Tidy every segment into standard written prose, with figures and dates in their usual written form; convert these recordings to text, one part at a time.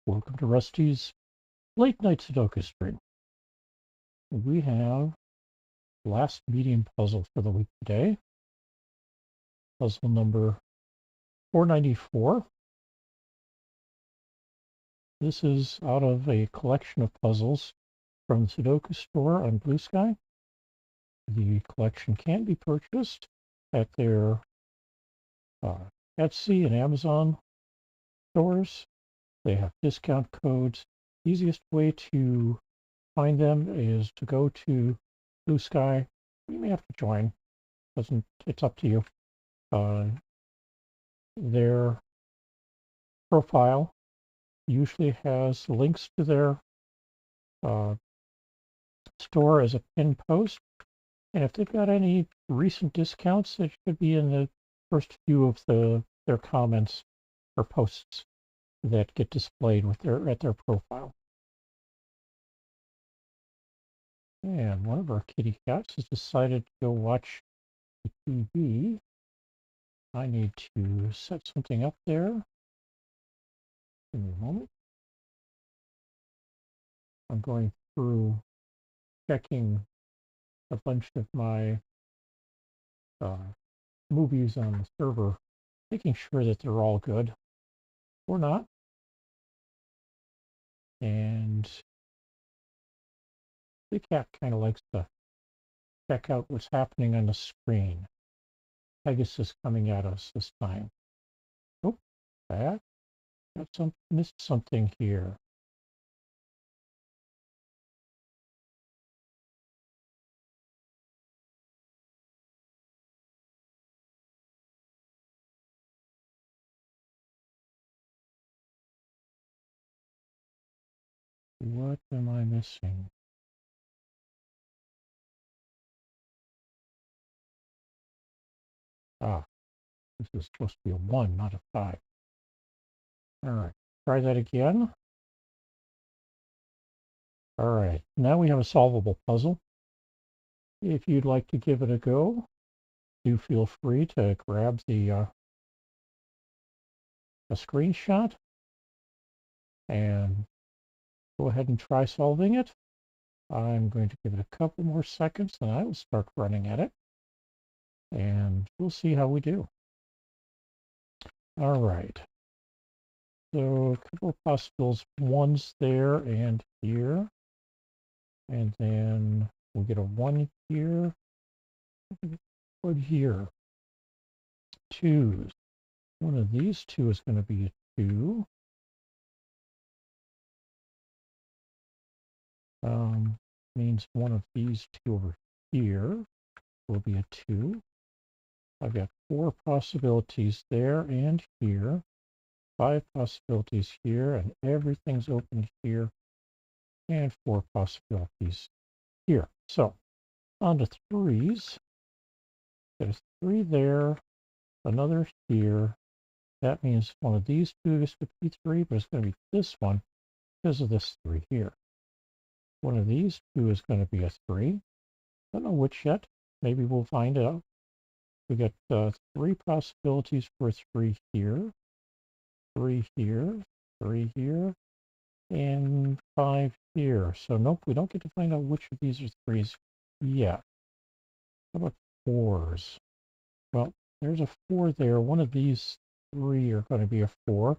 Welcome to Rusty's Late Night Sudoku stream. We have last medium puzzle for the week today. Puzzle number 494. This is out of a collection of puzzles from the Sudoku Store on BlueSky. The collection can be purchased at their Etsy and Amazon stores. They have discount codes. Easiest way to find them is to go to BlueSky. You may have to join. It's up to you. Their profile usually has links to their store as a pinned post. And if they've got any recent discounts, it should be in the first few of their comments or posts that get displayed with at their profile. And one of our kitty cats has decided to go watch the TV. I need to set something up there. Give me a moment. I'm going through checking a bunch of my movies on the server, making sure that they're all good or not. And the cat kind of likes to check out what's happening on the screen. Pegasus coming at us this time. Oh, that missed something here. What am I missing? Ah, this is supposed to be a 1, not a 5. All right, try that again. All right, now we have a solvable puzzle. If you'd like to give it a go, do feel free to grab a screenshot and go ahead and try solving it. I'm going to give it a couple more seconds and I will start running at it. And we'll see how we do. All right. So a couple of possibles. One's there and here. And then we'll get a 1 here. Put here. 2s. One of these two is going to be a 2. Means one of these two over here will be a 2. I've got 4 possibilities there and here. 5 possibilities here, and everything's open here. And 4 possibilities here. So, on to 3s. There's 3 there, another here. That means one of these two is going to be 3, but it's going to be this one because of this 3 here. One of these two is going to be a 3. Don't know which yet. Maybe we'll find out. We got 3 possibilities for 3 here, 3 here, 3 here, and 5 here. So nope, we don't get to find out which of these are 3s yet. How about 4s? Well, there's a 4 there. One of these 3 are going to be a 4. If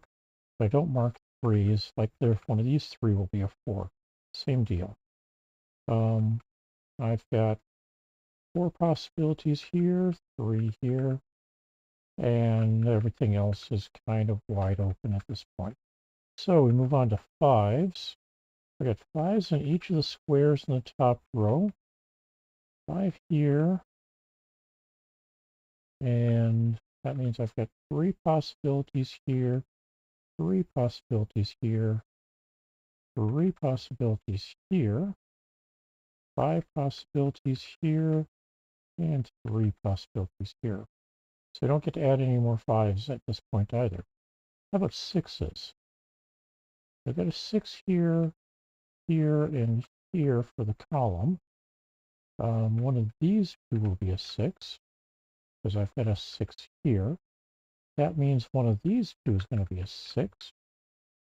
I don't mark 3s, like there's one of these 3 will be a 4. Same deal. I've got 4 possibilities here, 3 here, and everything else is kind of wide open at this point. So we move on to 5s. I got 5s in each of the squares in the top row. 5 here, and that means I've got 3 possibilities here, 3 possibilities here, 3 possibilities here, 5 possibilities here, and 3 possibilities here. So I don't get to add any more 5s at this point either. How about 6s? I've got a 6 here, here, and here for the column. One of these two will be a 6, because I've got a 6 here. That means one of these two is going to be a 6.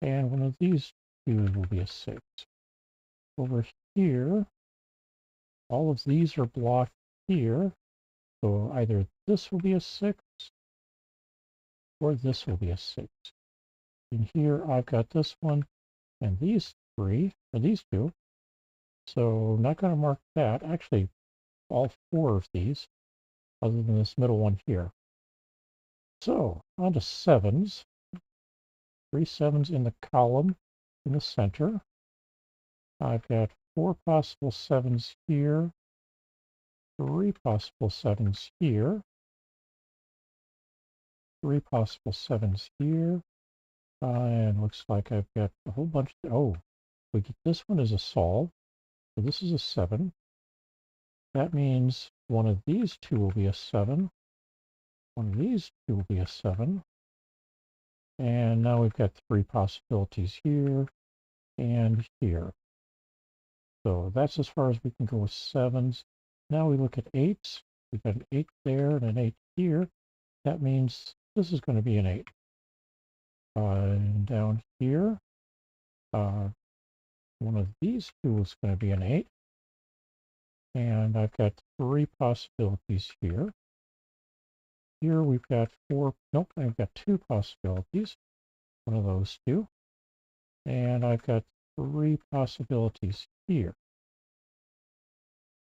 And one of these two will be a 6. Over here, all of these are blocked here. So either this will be a 6 or this will be a 6. And here I've got this one and these three, or these two. So I'm not going to mark that. Actually, all 4 of these, other than this middle one here. So on to 7s. 3 7s in the column in the center. I've got 4 possible 7s here, 3 possible 7s here, 3 possible 7s here, and looks like I've got a whole bunch. Oh, we get this one as a solve. So this is a 7. That means one of these two will be a 7. One of these two will be a 7. And now we've got 3 possibilities here and here. So that's as far as we can go with 7s. Now we look at 8s. We've got an 8 there and an 8 here. That means this is going to be an 8. And down here, one of these two is going to be an 8. And I've got 3 possibilities here. Here we've got 4, nope, I've got 2 possibilities. One of those two. And I've got 3 possibilities here.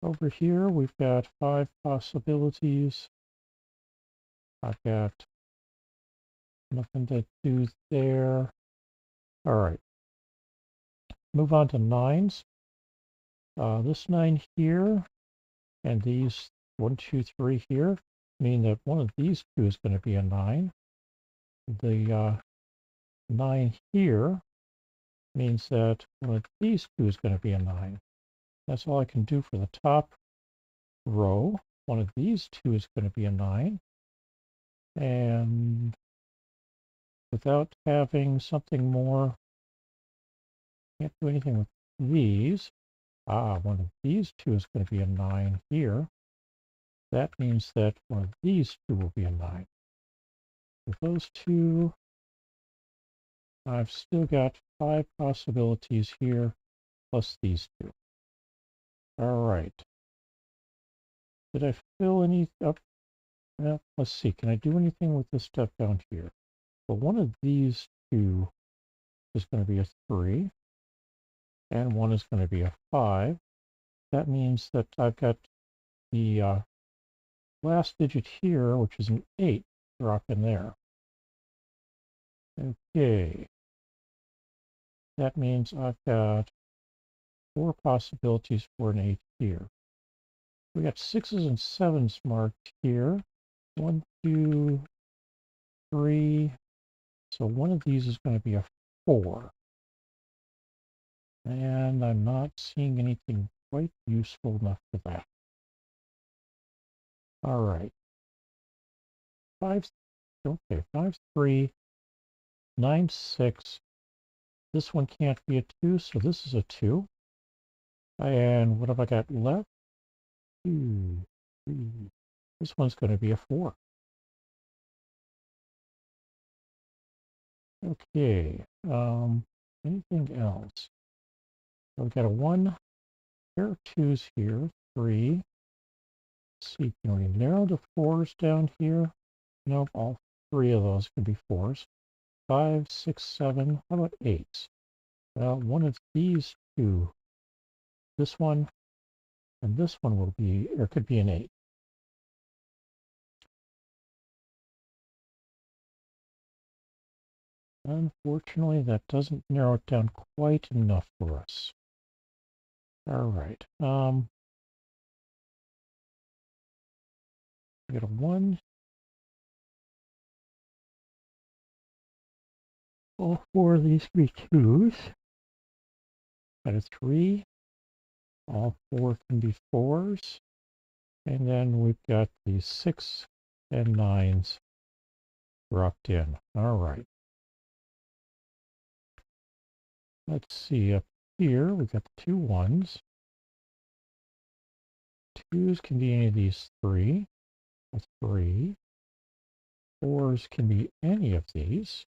Over here, we've got 5 possibilities. I've got nothing to do there. All right. Move on to 9s. This 9 here and these 1, 2, 3 here mean that one of these two is going to be a 9. The 9 here means that one of these two is going to be a 9. That's all I can do for the top row. One of these two is going to be a 9. And without having something more, can't do anything with these. One of these two is going to be a 9 here. That means that one of these two will be a 9. With those two, I've still got 5 possibilities here, plus these two. All right. Did I fill any up? Well, let's see. Can I do anything with this stuff down here? Well, one of these two is going to be a 3, and one is going to be a 5. That means that I've got the last digit here, which is an 8, drop in there. Okay. That means I've got 4 possibilities for an 8 here. We got 6s and 7s marked here. 1, 2, 3. So one of these is going to be a 4. And I'm not seeing anything quite useful enough for that. All right. 5, okay, 5, 3, 9, 6. This one can't be a 2, so this is a 2. And what have I got left? 2, 3. This one's going to be a 4. Okay. Anything else? So we've got a 1, pair of 2s here, 3. Let's see, can we narrow the 4s down here? Nope, all 3 of those can be 4s. 5, 6, 7. How about 8s? Well, one of these two, this one and this one will be, or could be an 8. Unfortunately, that doesn't narrow it down quite enough for us. All right. We got a 1. All 4 of these can be 2s. Got a 3. All 4 can be 4s. And then we've got the 6 and 9s dropped in. All right. Let's see, up here we've got the 2 1s. 2s can be any of these 3. A 3. 4s can be any of these.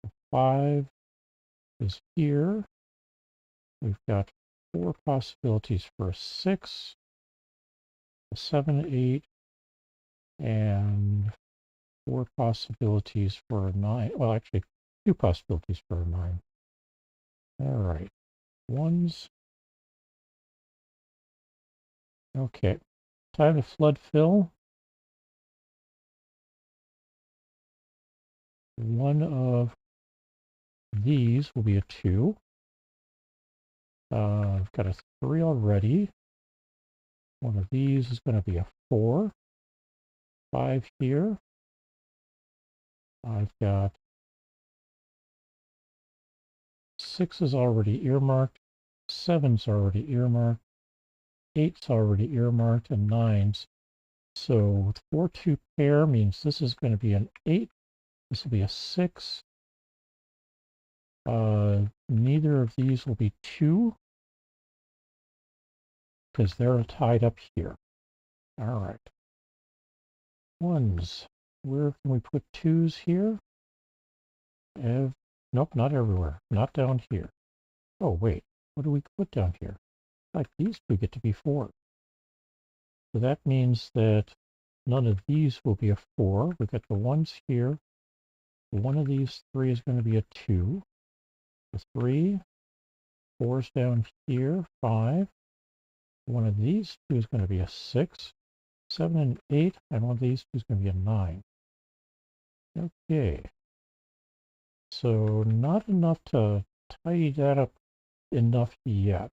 A 5 is here. We've got 4 possibilities for a 6, a 7, 8, and 4 possibilities for a 9. Well, actually, 2 possibilities for a 9. All right. Ones. Okay. Time to flood fill. One of these will be a 2. I've got a 3 already. One of these is going to be a 4. 5 here. I've got 6 is already earmarked. 7's already earmarked. 8's already earmarked, and 9's. So 4-2 pair means this is going to be an 8. This will be a 6. Neither of these will be 2 because they're tied up here. All right. Ones. Where can we put 2's here? Nope, not everywhere. Not down here. Oh, wait. What do we put down here? Like these 2 get to be 4. So that means that none of these will be a 4. We've got the 1's here. One of these 3 is going to be a 2. The 3. 4's down here. 5. One of these 2 is going to be a 6. 7 and 8. And one of these 2 is going to be a 9. Okay. So not enough to tidy that up enough yet.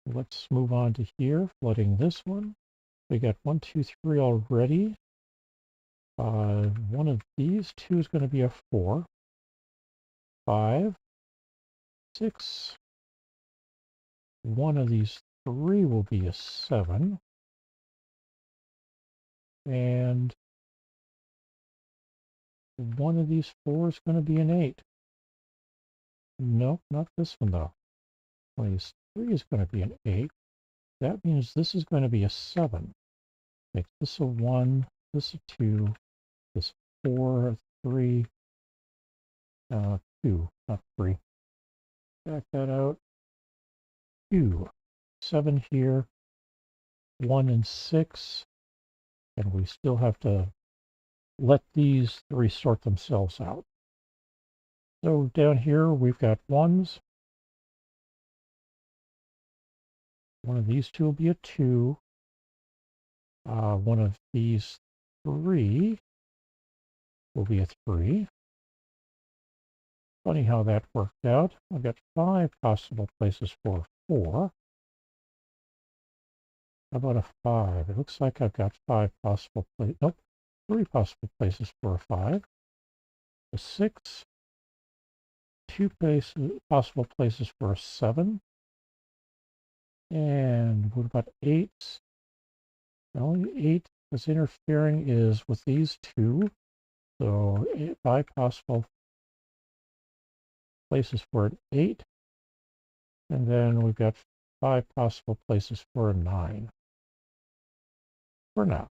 Let's move on to here, flooding this one. We got 1, 2, 3 already. One of these 2 is going to be a 4. 5, 6. One of these 3 will be a 7. And one of these 4 is going to be an 8. Nope, not this one though. One of these 3 is going to be an 8. That means this is going to be a 7. Make this a 1, this a 2, this 4, 3, 2, not 3. Back that out. 2, 7 here, 1 and 6, and we still have to let these 3 sort themselves out. So down here we've got 1's. One of these 2 will be a 2. One of these 3 will be a 3. Funny how that worked out. I've got 5 possible places for a 4. How about a 5? It looks like I've got 5 possible places. Nope, 3 possible places for a 5. A 6. 2 possible places for a 7. And what about 8s? The only 8 that's interfering is with these 2. So 5 possible places for an 8. And then we've got 5 possible places for a 9. For now.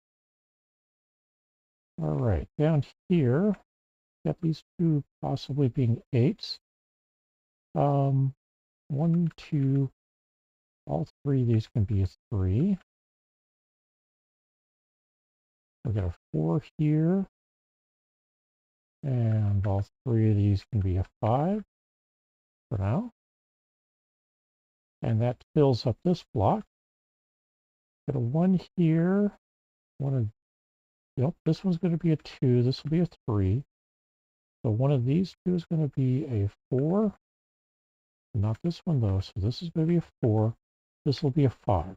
All right, down here, got these 2 possibly being 8s. 1, 2, all 3 of these can be a 3. We've got a 4 here. And all 3 of these can be a 5 for now. And that fills up this block. Got a 1 here. Nope, this one's going to be a 2. This will be a 3. So one of these 2 is going to be a 4. Not this one though. So this is going to be a 4. This will be a 5.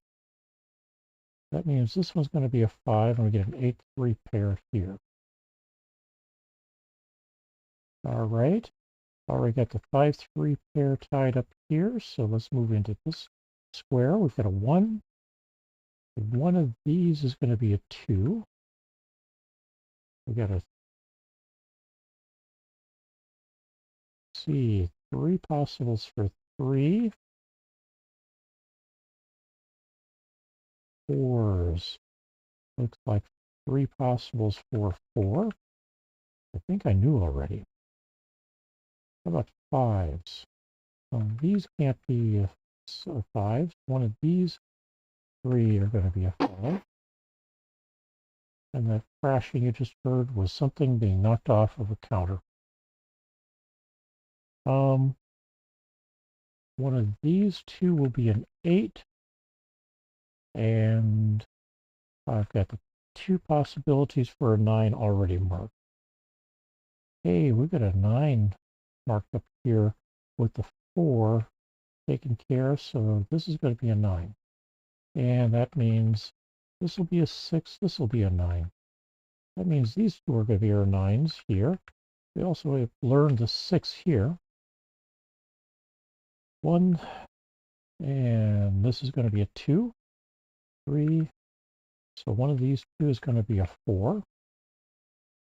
That means this one's going to be a 5, and we get an 8-3 pair here. All right. Already got the 5-3 pair tied up here. So let's move into this square. We've got a 1. One of these is going to be a 2. We got a 3 possibles for 3. 4s. Looks like 3 possibles for 4. I think I knew already. How about 5s? These can't be fives. One of these 3 are going to be a 5. And that crashing you just heard was something being knocked off of a counter. One of these 2 will be an 8. And I've got the 2 possibilities for a 9 already marked. Hey, we've got a 9 marked up here with the 4 taken care of, so this is going to be a 9. And that means this will be a 6, this will be a 9. That means these 2 are going to be our 9s here. We also have learned the 6 here. 1, and this is going to be a 2, 3. So one of these 2 is going to be a 4.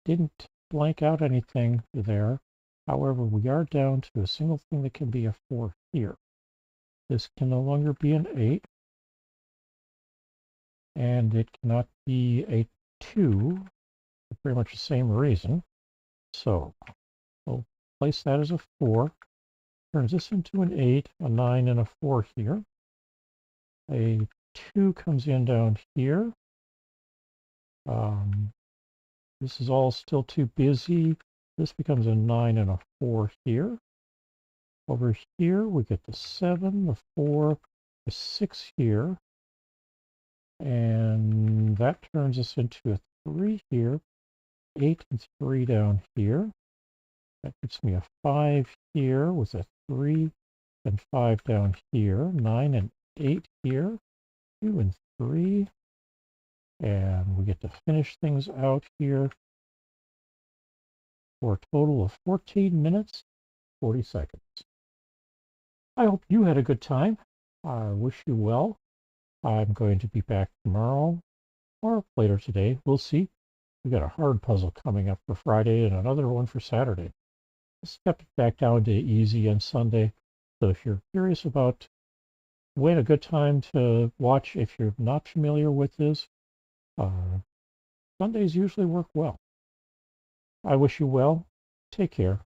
Didn't blank out anything there. However, we are down to a single thing that can be a 4 here. This can no longer be an 8. And it cannot be a 2 for pretty much the same reason. So we'll place that as a 4. Turns this into an 8, a 9, and a 4 here. A 2 comes in down here. This is all still too busy. This becomes a 9 and a 4 here. Over here, we get the 7, the 4, the 6 here. And that turns us into a 3 here, 8 and 3 down here. That gives me a 5 here with a 3 and 5 down here, 9 and 8 here, 2 and 3. And we get to finish things out here for a total of 14 minutes, 40 seconds. I hope you had a good time. I wish you well. I'm going to be back tomorrow or later today. We'll see. We got a hard puzzle coming up for Friday and another one for Saturday. I stepped it back down to easy on Sunday. So if you're curious about when a good time to watch, if you're not familiar with this, Sundays usually work well. I wish you well. Take care.